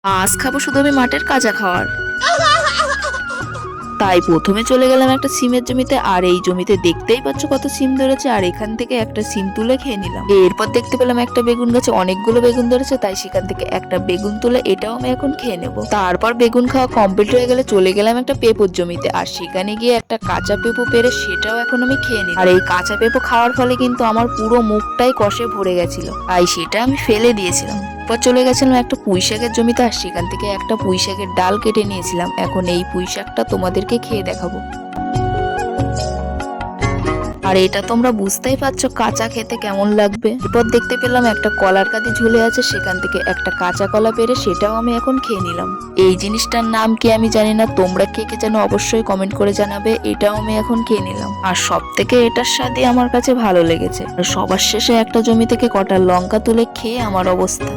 আজ খাবো শুধু আমি মাঠের কাঁচা খাওয়ার। তাই প্রথমে চলে গেলাম একটা সিমের জমিতে, আর এই জমিতে দেখতেই পাচ্ছ কত সিম ধরেছে, আর এখান থেকে একটা সিম তুলে খেয়ে নিলাম। এরপর দেখতে পেলাম একটা বেগুন গাছে অনেকগুলো বেগুন ধরেছে, তাই সেখান থেকে একটা বেগুন তুলে এটাও আমি এখন খেয়ে নেব। তারপর বেগুন খাওয়া কমপ্লিট হয়ে গেলে চলে গেলাম একটা পেঁপোর জমিতে, আর সেখানে গিয়ে একটা কাঁচা পেঁপো পেরে সেটাও এখন আমি খেয়ে নিই। আর এই কাঁচা পেঁপো খাওয়ার ফলে কিন্তু আমার পুরো মুখটাই কষে ভরে গেছিল, তাই সেটা আমি ফেলে দিয়েছিলাম। এরপর চলে গেছিলাম একটা পুঁই শাকের জমিতে, আর সেখান থেকে একটা পুঁই শাকের ডাল কেটে নিয়েছিলাম। এখন এই পুঁই শাকটা তোমাদেরকে খেয়ে দেখাবো। আর এটা তোমরা বুঝতেই পারছো কাঁচা খেতে কেমন লাগবে। এরপর দেখতে পেলাম একটা কলার কাঁদি ঝুলে আছে, সেখান থেকে একটা কাঁচা কলা পেরে সেটাও আমি এখন খেয়ে নিলাম। এই জিনিসটার নাম কি আমি জানি না, তোমরা কে কে জানো অবশ্যই কমেন্ট করে জানাবে। এটাও আমি এখন খেয়ে নিলাম, আর সব থেকে এটার স্বাদই আমার কাছে ভালো লেগেছে। আর সবার শেষে একটা জমি থেকে কটা লঙ্কা তুলে খেয়ে আমার অবস্থা।